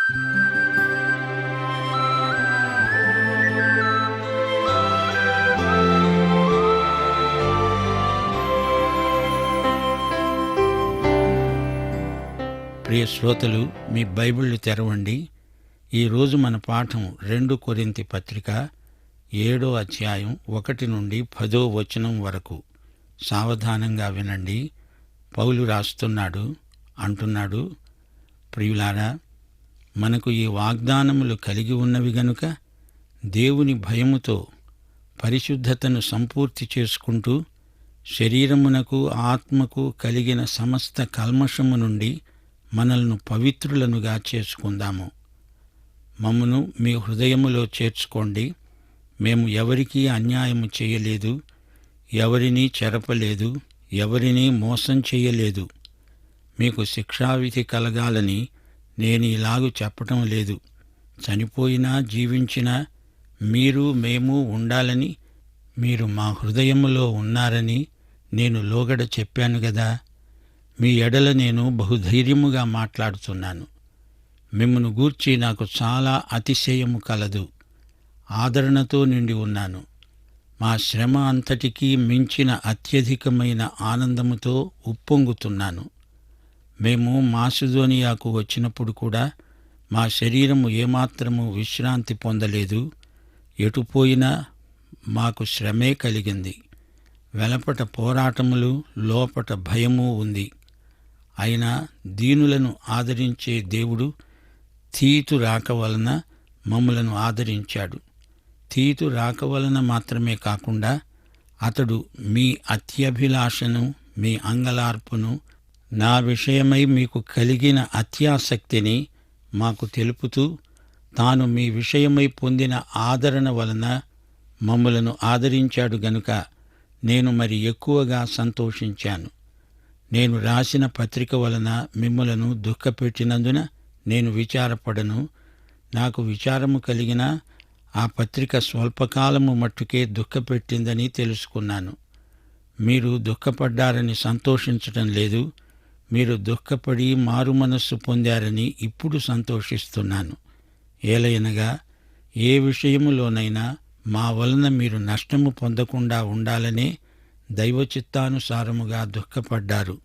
ప్రియ శ్రోతలు, మీ బైబిళ్ళు తెరవండి. ఈరోజు మన పాఠం 2 కొరింథీ పత్రిక 7వ అధ్యాయం 1 నుండి 10వ వచనం వరకు. సావధానంగా వినండి. పౌలు అంటున్నాడు, ప్రియులారా, మనకు ఈ వాగ్దానములు కలిగి ఉన్నవి గనుక దేవుని భయముతో పరిశుద్ధతను సంపూర్తి చేసుకుంటూ శరీరమునకు ఆత్మకు కలిగిన సమస్త కల్మషము నుండి మనల్ని పవిత్రులనుగా చేసుకుందాము. మమ్మును మీ హృదయములో చేర్చుకోండి. మేము ఎవరికీ అన్యాయము చేయలేదు, ఎవరినీ చెరపలేదు, ఎవరినీ మోసం చేయలేదు. మీకు శిక్షావిధి కలగాలని నేను ఇలాగు చెప్పటం లేదు. చనిపోయినా జీవించినా మీరు మేము ఉండాలని మీరు మా హృదయములో ఉన్నారని నేను లోగడ చెప్పాను గదా. మీ ఎడల నేను బహుధైర్యముగా మాట్లాడుతున్నాను. మిమ్మును గూర్చి నాకు చాలా అతిశయము కలదు. ఆదరణతో నిండి ఉన్నాను. మా శ్రమ అంతటికీ మించిన అత్యధికమైన ఆనందముతో ఉప్పొంగుతున్నాను. మేము మాసిదోనియాకు వచ్చినప్పుడు కూడా మా శరీరము ఏమాత్రము విశ్రాంతి పొందలేదు. ఎటుపోయినా మాకు శ్రమే కలిగింది. వెలపట పోరాటములు, లోపట భయము ఉంది. అయినా దీనులను ఆదరించే దేవుడు తీతు రాక వలన మమ్ములను ఆదరించాడు. తీతు రాక వలన మాత్రమే కాకుండా అతడు మీ అత్యభిలాషను, మీ అంగలార్పును, నా విషయమై మీకు కలిగిన అత్యాసక్తిని మాకు తెలుపుతూ తాను మీ విషయమై పొందిన ఆదరణ వలన మమ్ములను ఆదరించాడు గనుక నేను మరి ఎక్కువగా సంతోషించాను. నేను రాసిన పత్రిక వలన మిమ్ములను దుఃఖపెట్టినందున నేను విచారపడను. నాకు విచారము కలిగినా ఆ పత్రిక స్వల్పకాలము మట్టుకే దుఃఖపెట్టిందని తెలుసుకున్నాను. మీరు దుఃఖపడ్డారని సంతోషించటం లేదు. మీరు దుఃఖపడి మారుమనస్సు పొందారని ఇప్పుడు సంతోషిస్తున్నాను. ఏలయనగా ఏ విషయములోనైనా మా వలన మీరు నష్టము పొందకుండా ఉండాలనే దైవచిత్తానుసారముగా దుఃఖపడ్డారు.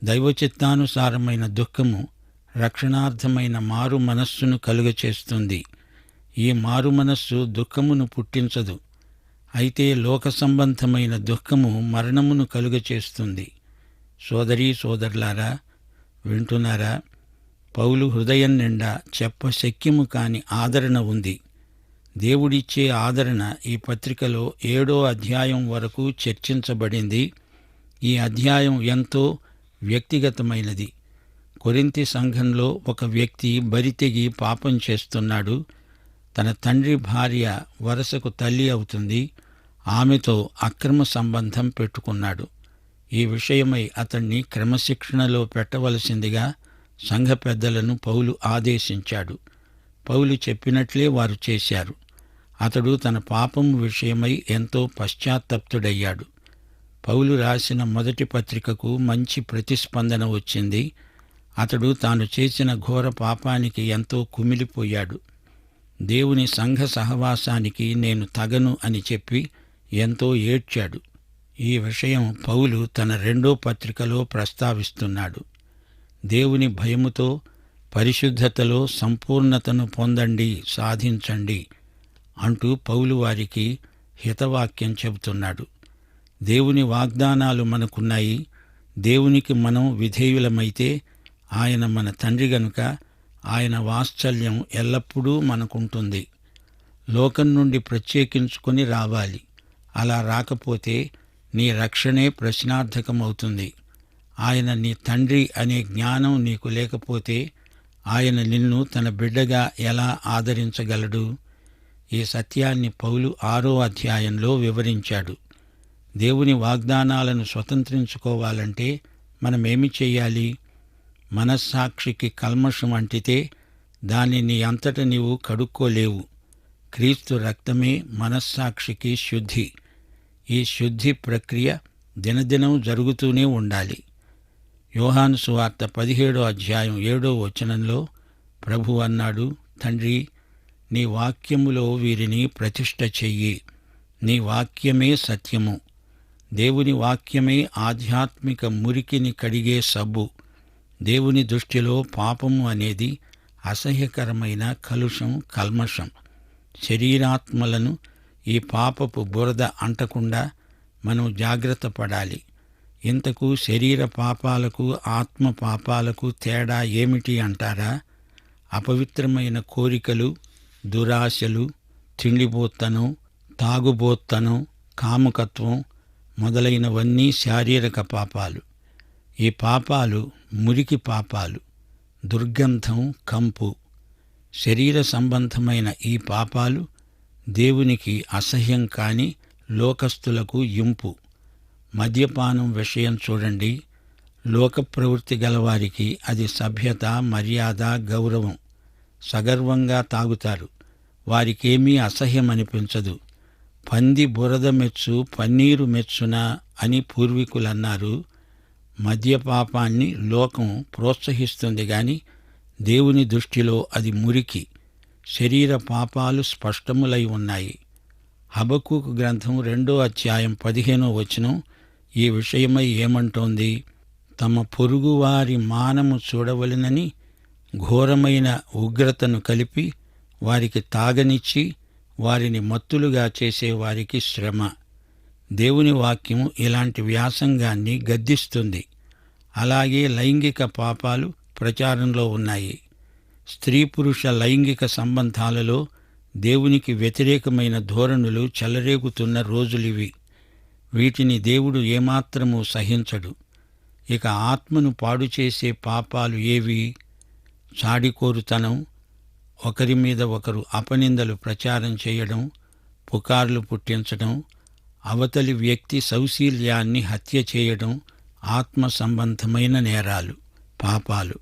దైవచిత్తానుసారమైన దుఃఖము రక్షణార్థమైన మారు మనస్సును కలుగచేస్తుంది. ఈ మారు మనస్సు దుఃఖమును పుట్టించదు. అయితే లోక సంబంధమైన దుఃఖము మరణమును కలుగచేస్తుంది. సోదరీ సోదరులారా, వింటున్నారా? పౌలు హృదయం నిండా చెప్పశక్యము కాని ఆదరణ ఉంది. దేవుడిచ్చే ఆదరణ ఈ పత్రికలో 7వ అధ్యాయం వరకు చర్చించబడింది. ఈ అధ్యాయం ఎంతో వ్యక్తిగతమైనది. కొరింథీ సంఘంలో ఒక వ్యక్తి బరితెగి పాపం చేస్తున్నాడు. తన తండ్రి భార్య వరసకు తల్లి అవుతుంది. ఆమెతో అక్రమ సంబంధం పెట్టుకున్నాడు. ఈ విషయమై అతణ్ణి క్రమశిక్షణలో పెట్టవలసిందిగా సంఘ పెద్దలను పౌలు ఆదేశించాడు. పౌలు చెప్పినట్లే వారు చేశారు. అతడు తన పాపం విషయమై ఎంతో పశ్చాత్తప్తుడయ్యాడు. పౌలు రాసిన మొదటి పత్రికకు మంచి ప్రతిస్పందన వచ్చింది. అతడు తాను చేసిన ఘోర పాపానికి ఎంతో కుమిలిపోయాడు. దేవుని సంఘ సహవాసానికి నేను తగను అని చెప్పి ఎంతో ఏడ్చాడు. ఈ విషయం పౌలు తన 2వ పత్రికలో ప్రస్తావిస్తున్నాడు. దేవుని భయముతో పరిశుద్ధతలో సంపూర్ణతను పొందండి, సాధించండి అంటూ పౌలు వారికి హితవాక్యం చెబుతున్నాడు. దేవుని వాగ్దానాలు మనకున్నాయి. దేవునికి మనం విధేయులమైతే ఆయన మన తండ్రి గనుక ఆయన వాత్సల్యం ఎల్లప్పుడూ మనకుంటుంది. లోకం నుండి ప్రత్యేకించుకొని రావాలి. అలా రాకపోతే నీ రక్షణే ప్రశ్నార్థకమవుతుంది. ఆయన నీ తండ్రి అనే జ్ఞానం నీకు లేకపోతే ఆయన నిన్ను తన బిడ్డగా ఎలా ఆదరించగలడు? ఈ సత్యాన్ని పౌలు 6వ అధ్యాయంలో వివరించాడు. దేవుని వాగ్దానాలను స్వతంత్రించుకోవాలంటే మనమేమి చెయ్యాలి? మనస్సాక్షికి కల్మషం అంటితే దాన్ని నీ అంతట నీవు కడుక్కోలేవు. క్రీస్తు రక్తమే మనస్సాక్షికి శుద్ధి. ఈ శుద్ధి ప్రక్రియ దినదినం జరుగుతూనే ఉండాలి. యోహాను సువార్త 17వ అధ్యాయం 7వ వచనంలో ప్రభు అన్నాడు, తండ్రి, నీ వాక్యములో వీరిని ప్రతిష్ఠ చెయ్యి. నీ వాక్యమే సత్యము. దేవుని వాక్యమే ఆధ్యాత్మిక మురికిని కడిగే సబ్బు. దేవుని దృష్టిలో పాపము అనేది అసహ్యకరమైన కలుషం, కల్మషం. శరీరాత్మలను ఈ పాపపు బురద అంటకుండా మనం జాగ్రత్త పడాలి. ఇంతకు శరీర పాపాలకు, ఆత్మ పాపాలకు తేడా ఏమిటి అంటారా? అపవిత్రమైన కోరికలు, దురాశలు, తిండిబోత్తనం, తాగుబోత్తనం, కాముకత్వం మొదలైనవన్నీ శారీరక పాపాలు. ఈ పాపాలు మురికి పాపాలు, దుర్గంధం, కంపు. శరీర సంబంధమైన ఈ పాపాలు దేవునికి అసహ్యం కాని లోకస్తులకు ఇంపు. మద్యపానం విషయం చూడండి. లోక ప్రవృత్తి గలవారికి అది సభ్యత, మర్యాద, గౌరవం. సగర్వంగా తాగుతారు. వారికేమీ అసహ్యమనిపించదు. పంది బురద మెచ్చు, పన్నీరు మెచ్చునా అని పూర్వీకులన్నారు. మద్యపాపాన్ని లోకం ప్రోత్సహిస్తుంది గాని దేవుని దృష్టిలో అది మురికి. శరీర పాపాలు స్పష్టములై ఉన్నాయి. హబక్కూకు గ్రంథం 2వ అధ్యాయం 15వ వచనం ఈ విషయమై ఏమంటోంది? తమ పొరుగువారి మానము చూడవలెనని ఘోరమైన ఉగ్రతను కలిపి వారికి తాగనిచ్చి వారిని మత్తులుగా చేసేవారికి శ్రమ. దేవుని వాక్యం ఇలాంటి వ్యాసంగాన్ని గద్దిస్తుంది. అలాగే లైంగిక పాపాలు ప్రచారంలో ఉన్నాయి. స్త్రీ పురుష లైంగిక సంబంధాలలో దేవునికి వ్యతిరేకమైన ధోరణులు చెలరేగుతున్న రోజులివి. వీటిని దేవుడు ఏమాత్రమూ సహించడు. ఇక ఆత్మను పాడుచేసే పాపాలు ఏవి? చాడికోరుతనం, ఒకరి మీద ఒకరు అపనిందలు ప్రచారం చేయడం, పుకార్లు పుట్టించడం, అవతలి వ్యక్తి సౌశీల్యాన్ని హత్య చేయడం ఆత్మ సంబంధమైన నేరాలు, పాపాలు.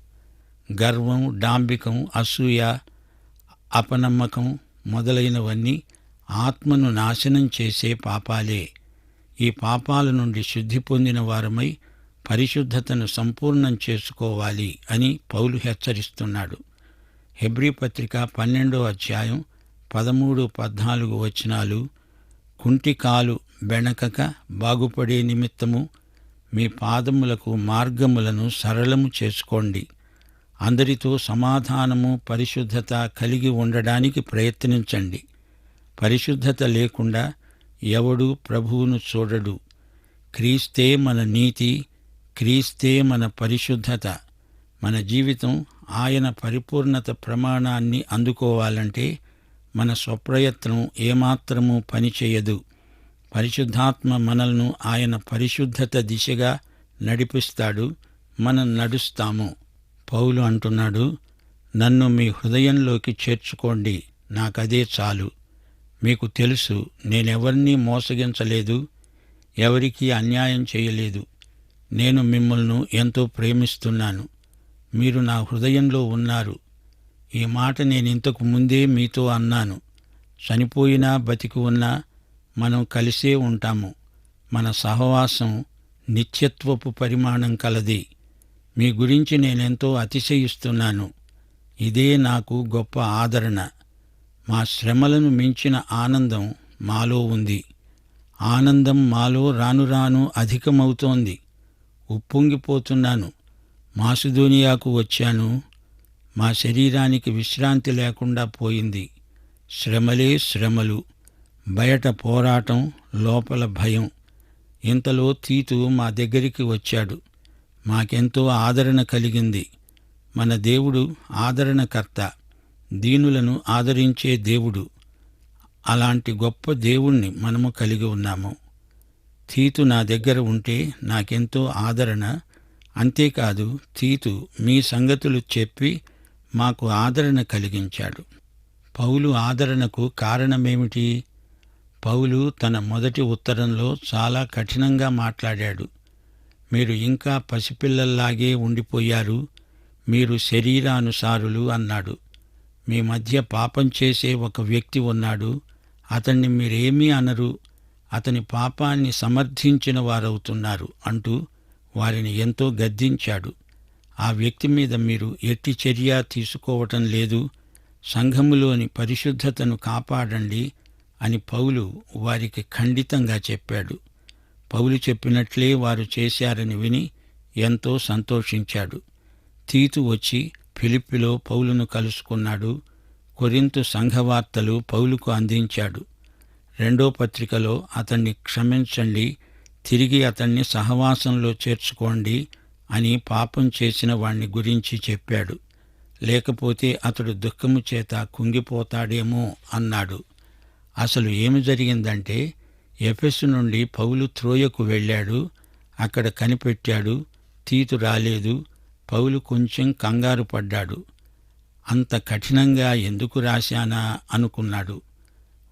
గర్వం, డాంబికం, అసూయ, అపనమ్మకం మొదలైనవన్నీ ఆత్మను నాశనం చేసే పాపాలే. ఈ పాపాల నుండి శుద్ధి పొందిన వారమై పరిశుద్ధతను సంపూర్ణం చేసుకోవాలి అని పౌలు హెచ్చరిస్తున్నాడు. హెబ్రీ పత్రిక 12వ అధ్యాయం 13, 14 వచనాలు, కుంటికాలు బెణకక బాగుపడే నిమిత్తము మీ పాదములకు మార్గములను సరళము చేసుకోండి. అందరితో సమాధానము, పరిశుద్ధత కలిగి ఉండడానికి ప్రయత్నించండి. పరిశుద్ధత లేకుండా ఎవడూ ప్రభువును చూడడు. క్రీస్తే మన నీతి, క్రీస్తే మన పరిశుద్ధత. మన జీవితం ఆయన పరిపూర్ణత ప్రమాణాన్ని అందుకోవాలంటే మన స్వప్రయత్నం ఏమాత్రమూ పనిచేయదు. పరిశుద్ధాత్మ మనల్ని ఆయన పరిశుద్ధత దిశగా నడిపిస్తాడు. మనం నడుస్తాము. పౌలు అంటున్నాడు, నన్ను మీ హృదయంలోకి చేర్చుకోండి, నాకదే చాలు. మీకు తెలుసు, నేనెవరినీ మోసగించలేదు, ఎవరికీ అన్యాయం చేయలేదు. నేను మిమ్మల్ని ఎంతో ప్రేమిస్తున్నాను. మీరు నా హృదయంలో ఉన్నారు. ఈ మాట నేనింతకు ముందే మీతో అన్నాను. చనిపోయినా బతికి ఉన్నా మనం కలిసే ఉంటాము. మన సహవాసం నిత్యత్వపు పరిమాణం కలది. మీ గురించి నేనెంతో అతిశయిస్తున్నాను. ఇదే నాకు గొప్ప ఆదరణ. మా శ్రమలను మించిన ఆనందం మాలో ఉంది. ఆనందం మాలో రాను రాను అధికమవుతోంది. ఉప్పొంగిపోతున్నాను. మాసిదోనియాకు వచ్చాను. మా శరీరానికి విశ్రాంతి లేకుండా పోయింది. శ్రమలే శ్రమలు, బయట పోరాటం, లోపల భయం. ఇంతలో తీతు మా దగ్గరికి వచ్చాడు. మాకెంతో ఆదరణ కలిగింది. మన దేవుడు ఆదరణకర్త, దీనులను ఆదరించే దేవుడు. అలాంటి గొప్ప దేవుణ్ణి మనము కలిగి ఉన్నాము. తీతు నా దగ్గర ఉంటే నాకెంతో ఆదరణ. అంతేకాదు, తీతు మీ సంగతులు చెప్పి మాకు ఆదరణ కలిగించాడు. పౌలు ఆదరణకు కారణమేమిటి? పౌలు తన మొదటి ఉత్తరంలో చాలా కఠినంగా మాట్లాడాడు. మీరు ఇంకా పసిపిల్లల్లాగే ఉండిపోయారు, మీరు శరీరానుసారులు అన్నాడు. మీ మధ్య పాపం చేసే ఒక వ్యక్తి ఉన్నాడు. అతన్ని మీరేమీ అనరు, అతని పాపాన్ని సమర్థించిన వారవుతున్నారు అంటూ వారిని ఎంతో గద్దించాడు. ఆ వ్యక్తి మీద మీరు ఎట్టి చర్య తీసుకోవటం లేదు, సంఘములోని పరిశుద్ధతను కాపాడండి అని పౌలు వారికి ఖండితంగా చెప్పాడు. పౌలు చెప్పినట్లే వారు చేశారని విని ఎంతో సంతోషించాడు. తీతు వచ్చి ఫిలిప్పిలో పౌలును కలుసుకున్నాడు. కొరింతు సంఘవార్తలు పౌలుకు అందించాడు. 2వ పత్రికలో అతన్ని క్షమించండి, తిరిగి అతన్ని సహవాసంలో చేర్చుకోండి అని పాపం చేసిన వాణ్ణి గురించి చెప్పాడు. లేకపోతే అతడు దుఃఖము చేత కుంగిపోతాడేమో అన్నాడు. అసలు ఏమి జరిగిందంటే, ఎఫెసు నుండి పౌలు త్రోయకు వెళ్ళాడు. అక్కడ కనిపెట్టాడు. తీతు రాలేదు. పౌలు కొంచెం కంగారు పడ్డాడు. అంత కఠినంగా ఎందుకు రాశానా అనుకున్నాడు.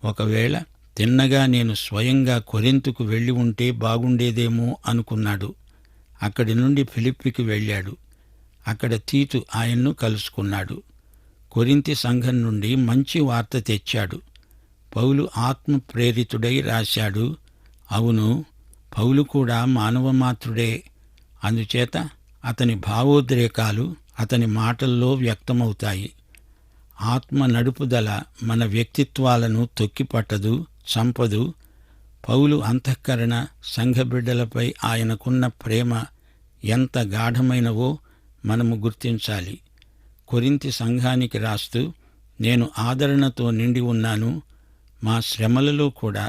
ఒకవేళ తిన్నగా నేను స్వయంగా కొరింతుకు వెళ్ళి ఉంటే బాగుండేదేమో అనుకున్నాడు. అక్కడి నుండి ఫిలిప్పికి వెళ్ళాడు. అక్కడ తీతు ఆయన్ను కలుసుకున్నాడు. కొరింథీ సంఘం నుండి మంచి వార్త తెచ్చాడు. పౌలు ఆత్మ ప్రేరితుడై రాశాడు. అవును, పౌలు కూడా మానవమాత్రుడే. అందుచేత అతని భావోద్రేకాలు అతని మాటల్లో వ్యక్తమవుతాయి. ఆత్మ నడుపుదల మన వ్యక్తిత్వాలను తొక్కిపట్టదు, చంపదు. పౌలు అంతఃకరణ, సంఘబిడ్డలపై ఆయనకున్న ప్రేమ ఎంత గాఢమైనవో మనము గుర్తించాలి. కొరింథీ సంఘానికి రాస్తూ, నేను ఆదరణతో నిండి ఉన్నాను, మా శ్రమలలో కూడా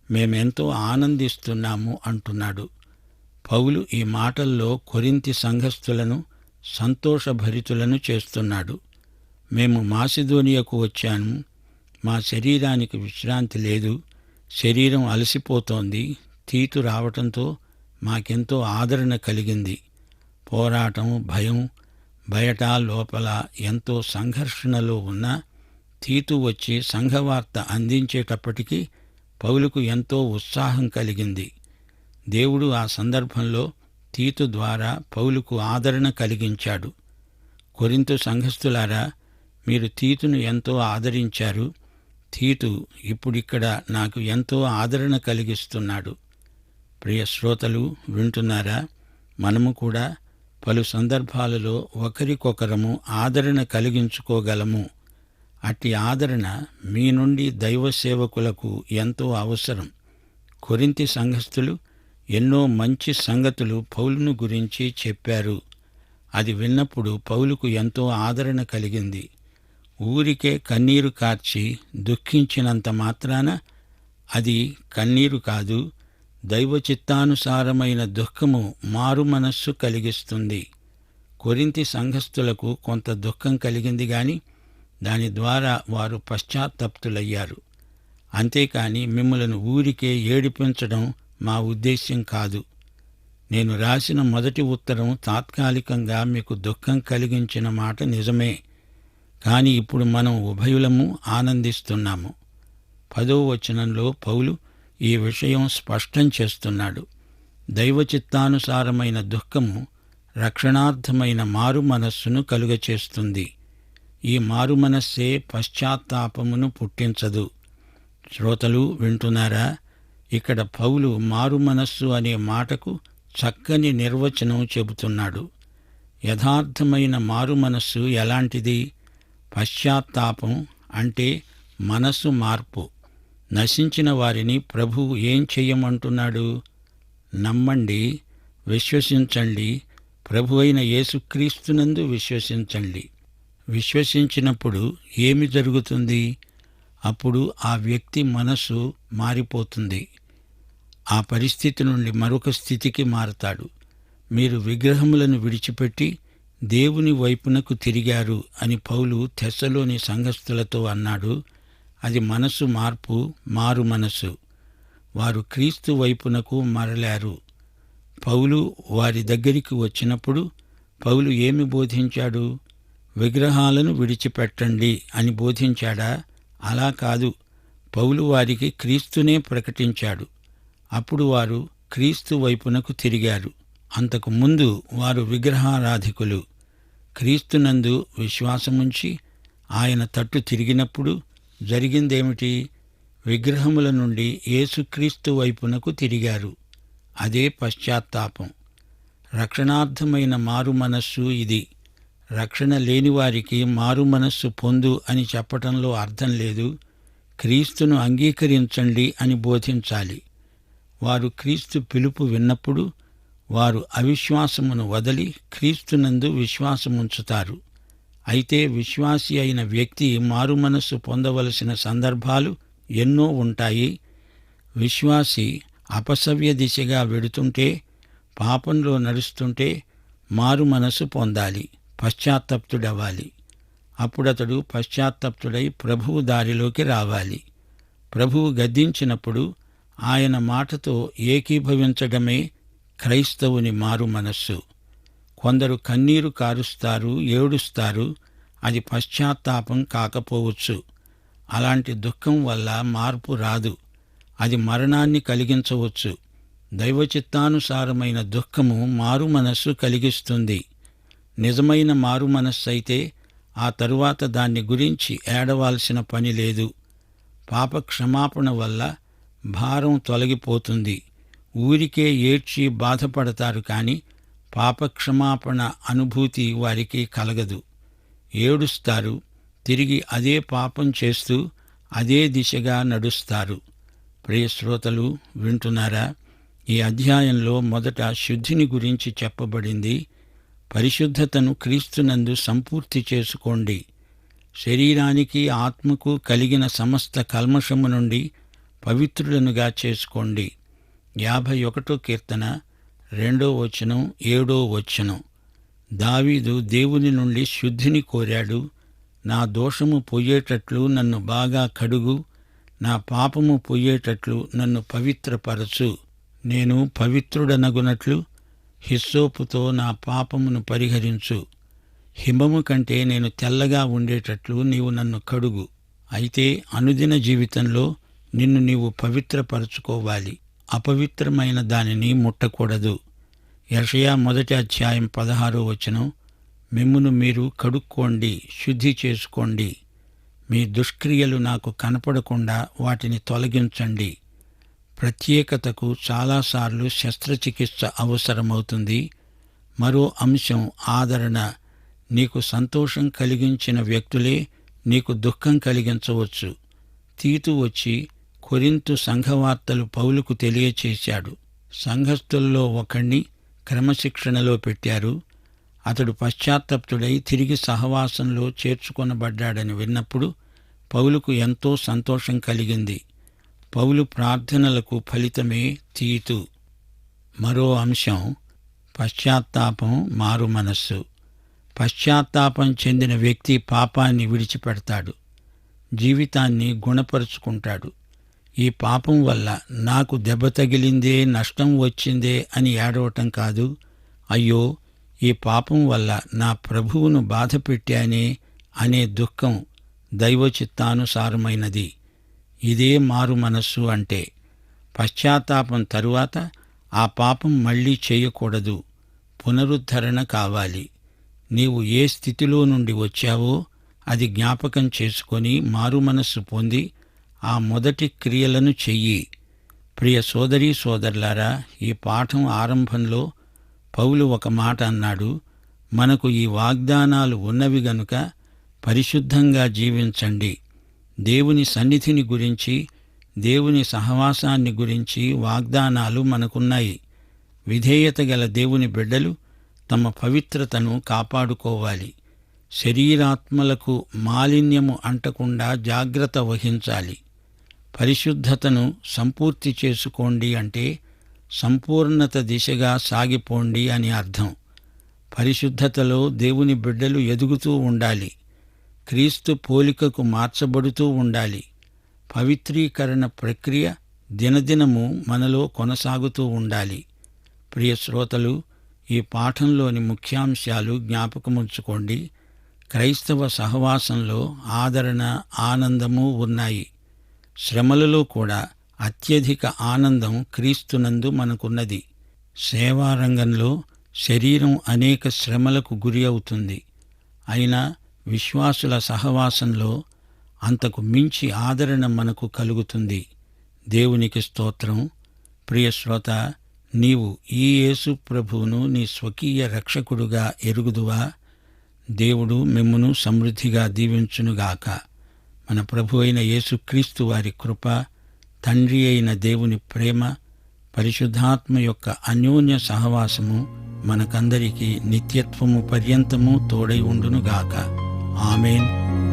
మేమెంతో ఆనందిస్తున్నాము అంటున్నాడు. పౌలు ఈ మాటల్లో కొరింథీ సంఘస్థులను సంతోషభరితులను చేస్తున్నాడు. మేము మాసిదోనియకు వచ్చాను. మా శరీరానికి విశ్రాంతి లేదు. శరీరం అలసిపోతోంది. తీతు రావటంతో మాకెంతో ఆదరణ కలిగింది. పోరాటం, భయం, బయట లోపల ఎంతో సంఘర్షణలో ఉన్నా తీతు వచ్చి సంఘవార్త అందించేటప్పటికీ పౌలుకు ఎంతో ఉత్సాహం కలిగింది. దేవుడు ఆ సందర్భంలో తీతు ద్వారా పౌలుకు ఆదరణ కలిగించాడు. కొరింథు సంఘస్థులారా, మీరు తీతును ఎంతో ఆదరించారు. తీతు ఇప్పుడిక్కడ నాకు ఎంతో ఆదరణ కలిగిస్తున్నాడు. ప్రియ శ్రోతలు వింటున్నారా? మనము కూడా పలు సందర్భాలలో ఒకరికొకరము ఆదరణ కలిగించుకోగలము. అట్టి ఆదరణ మీ నుండి దైవ సేవకులకు ఎంతో అవసరం. కొరింథీ సంఘస్థులు ఎన్నో మంచి సంగతులు పౌలును గురించి చెప్పారు. అది విన్నప్పుడు పౌలుకు ఎంతో ఆదరణ కలిగింది. ఊరికే కన్నీరు కార్చి దుఃఖించినంత మాత్రాన అది కన్నీరు కాదు. దైవ చిత్తానుసారమైన దుఃఖము మారు మనస్సు కలిగిస్తుంది. కొరింథీ సంఘస్థులకు కొంత దుఃఖం కలిగింది గాని దాని ద్వారా వారు పశ్చాత్తప్తులయ్యారు. అంతేకాని మిమ్మలను ఊరికే ఏడిపించడం మా ఉద్దేశ్యం కాదు. నేను రాసిన మొదటి ఉత్తరం తాత్కాలికంగా మీకు దుఃఖం కలిగించిన మాట నిజమే. కాని ఇప్పుడు మనం ఉభయులము ఆనందిస్తున్నాము. 10వ వచనంలో పౌలు ఈ విషయం స్పష్టం చేస్తున్నాడు. దైవ చిత్తానుసారమైన దుఃఖము రక్షణార్థమైన మారు మనస్సును కలుగచేస్తుంది. ఈ మారు మనస్సే పశ్చాత్తాపమును పుట్టించదు. శ్రోతలు వింటున్నారా? ఇక్కడ పౌలు మారు మనస్సు అనే మాటకు చక్కని నిర్వచనం చెబుతున్నాడు. యథార్థమైన మారు మనస్సు ఎలాంటిది? పశ్చాత్తాపం అంటే మనస్సు మార్పు. నశించిన వారిని ప్రభువు ఏం చెయ్యమంటున్నాడు? నమ్మండి, విశ్వసించండి, ప్రభువైన యేసుక్రీస్తునందు విశ్వసించండి. విశ్వసించినప్పుడు ఏమి జరుగుతుంది? అప్పుడు ఆ వ్యక్తి మనసు మారిపోతుంది. ఆ పరిస్థితి నుండి మరొక స్థితికి మారతాడు. మీరు విగ్రహములను విడిచిపెట్టి దేవుని వైపునకు తిరిగారు అని పౌలు తెస్సలోని సంఘస్థులతో అన్నాడు. అది మనసు మార్పు, మారు మనసు. వారు క్రీస్తు వైపునకు మరలారు. పౌలు వారి దగ్గరికి వచ్చినప్పుడు పౌలు ఏమి బోధించాడు? విగ్రహాలను విడిచిపెట్టండి అని బోధించాడా? అలా కాదు. పౌలు వారికి క్రీస్తునే ప్రకటించాడు. అప్పుడు వారు క్రీస్తు వైపునకు తిరిగారు. అంతకు ముందు వారు విగ్రహారాధికులు. క్రీస్తునందు విశ్వాసముంచి ఆయన తట్టు తిరిగినప్పుడు జరిగిందేమిటి? విగ్రహముల నుండి యేసుక్రీస్తు వైపునకు తిరిగారు. అదే పశ్చాత్తాపం. రక్షణార్థమైన మారు మనస్సు ఇది. రక్షణ లేనివారికి మారు మనస్సు పొందు అని చెప్పటంలో అర్థం లేదు. క్రీస్తును అంగీకరించండి అని బోధించాలి. వారు క్రీస్తు పిలుపు విన్నప్పుడు వారు అవిశ్వాసమును వదలి క్రీస్తునందు విశ్వాసముంచుతారు. అయితే విశ్వాసి అయిన వ్యక్తి మారు మనస్సు పొందవలసిన సందర్భాలు ఎన్నో ఉంటాయి. విశ్వాసి అపసవ్య దిశగా వెడుతుంటే, పాపంలో నడుస్తుంటే మారు మనస్సు పొందాలి, పశ్చాత్తప్తుడవ్వాలి. అప్పుడతడు పశ్చాత్తప్తుడై ప్రభువు దారిలోకి రావాలి. ప్రభువు గద్దించినప్పుడు ఆయన మాటతో ఏకీభవించడమే క్రైస్తవుని మారు మనస్సు. కొందరు కన్నీరు కారుస్తారు, ఏడుస్తారు. అది పశ్చాత్తాపం కాకపోవచ్చు. అలాంటి దుఃఖం వల్ల మార్పు రాదు. అది మరణాన్ని కలిగించవచ్చు. దైవచిత్తానుసారమైన దుఃఖము మారు మనస్సు కలిగిస్తుంది. నిజమైన మారు మనస్సు అయితే ఆ తరువాత దాన్ని గురించి ఏడవాల్సిన పని లేదు. పాప క్షమాపణ వల్ల భారం తొలగిపోతుంది. ఊరికే ఏడ్చి బాధపడతారు కాని పాపక్షమాపణ అనుభూతి వారికి కలగదు. ఏడుస్తారు, తిరిగి అదే పాపం చేస్తూ అదే దిశగా నడుస్తారు. ప్రియ శ్రోతలు, వింటున్నారా? ఈ అధ్యాయంలో మొదట శుద్ధిని గురించి చెప్పబడింది. పరిశుద్ధతను క్రీస్తునందు సంపూర్తి చేసుకోండి. శరీరానికి ఆత్మకు కలిగిన సమస్త కల్మషము నుండి పవిత్రులనుగా చేసుకోండి. 51 కీర్తన 2వ వచనం 7వ వచనం. దావీదు దేవుని నుండి శుద్ధిని కోరాడు. నా దోషము పొయ్యేటట్లు నన్ను బాగా కడుగు, నా పాపము పొయ్యేటట్లు నన్ను పవిత్రపరచు. నేను పవిత్రుడనగునట్లు హిస్సోపుతో నా పాపమును పరిహరించు. హిమము కంటే నేను తెల్లగా ఉండేటట్లు నీవు నన్ను కడుగు. అయితే అనుదిన జీవితంలో నిన్ను నీవు పవిత్రపరచుకోవాలి. అపవిత్రమైన దానిని ముట్టకూడదు. యెషయా 1వ అధ్యాయం 16వ వచనం. మిమ్మును మీరు కడుక్కోండి, శుద్ధి చేసుకోండి. మీ దుష్క్రియలు నాకు కనపడకుండా వాటిని తొలగించండి. ప్రత్యేకతకు చాలాసార్లు శస్త్రచికిత్స అవసరమవుతుంది. మరో అంశం ఆదరణ. నీకు సంతోషం కలిగించిన వ్యక్తులే నీకు దుఃఖం కలిగించవచ్చు. తీతు వచ్చి కొరింతు సంఘవార్తలు పౌలుకు తెలియచేశాడు. సంఘస్థుల్లో ఒకణ్ణి క్రమశిక్షణలో పెట్టారు. అతడు పశ్చాత్తప్తుడై తిరిగి సహవాసంలో చేర్చుకొనబడ్డాడని విన్నప్పుడు పౌలుకు ఎంతో సంతోషం కలిగింది. పౌలు ప్రార్థనలకు ఫలితమే తీతు. మరో అంశం పశ్చాత్తాపం, మారు మనస్సు. పశ్చాత్తాపం చెందిన వ్యక్తి పాపాన్ని విడిచిపెడతాడు, జీవితాన్ని గుణపరుచుకుంటాడు. ఈ పాపం వల్ల నాకు దెబ్బ తగిలిందే, నష్టం వచ్చిందే అని ఏడవటం కాదు. అయ్యో, ఈ పాపం వల్ల నా ప్రభువును బాధపెట్టానే అనే దుఃఖం దైవచిత్తానుసారమైనది. ఇదే మారు మనస్సు అంటే. పశ్చాత్తాపం తరువాత ఆ పాపం మళ్లీ చేయకూడదు. పునరుద్ధరణ కావాలి. నీవు ఏ స్థితిలో నుండి వచ్చావో అది జ్ఞాపకం చేసుకొని మారు మనస్సు పొంది ఆ మొదటి క్రియలను చెయ్యి. ప్రియ సోదరీ సోదరులారా, ఈ పాఠం ఆరంభంలో పౌలు ఒక మాట అన్నాడు. మనకు ఈ వాగ్దానాలు ఉన్నవి గనుక పరిశుద్ధంగా జీవించండి. దేవుని సన్నిధిని గురించి, దేవుని సహవాసాన్ని గురించి వాగ్దానాలు మనకున్నాయి. విధేయత గల దేవుని బిడ్డలు తమ పవిత్రతను కాపాడుకోవాలి. శరీరాత్మలకు మాలిన్యము అంటకుండా జాగ్రత్త వహించాలి. పరిశుద్ధతను సంపూర్తి చేసుకోండి అంటే సంపూర్ణత దిశగా సాగిపోండి అని అర్థం. పరిశుద్ధతలో దేవుని బిడ్డలు ఎదుగుతూ ఉండాలి. క్రీస్తు పోలికకు మార్చబడుతూ ఉండాలి. పవిత్రీకరణ ప్రక్రియ దినదినము మనలో కొనసాగుతూ ఉండాలి. ప్రియ శ్రోతలు, ఈ పాఠంలోని ముఖ్యాంశాలు జ్ఞాపకముంచుకోండి. క్రైస్తవ సహవాసంలో ఆదరణ, ఆనందము ఉన్నాయి. శ్రమలలో కూడా అత్యధిక ఆనందం క్రీస్తునందు మనకున్నది. సేవారంగంలో శరీరం అనేక శ్రమలకు గురి అవుతుంది. అయినా విశ్వాసుల సహవాసంలో అంతకు మించి ఆదరణ మనకు కలుగుతుంది. దేవునికి స్తోత్రం. ప్రియ శ్రోత, నీవు ఈ యేసు ప్రభువును నీ స్వకీయ రక్షకుడుగా ఎరుగుదువా? దేవుడు మిమ్మును సమృద్ధిగా దీవించునుగాక. మన ప్రభు అయిన యేసుక్రీస్తు వారి కృప, తండ్రి అయిన దేవుని ప్రేమ, పరిశుద్ధాత్మ యొక్క అన్యోన్య సహవాసము మనకందరికీ నిత్యత్వము పర్యంతము తోడై ఉండునుగాక. ఆమేన్.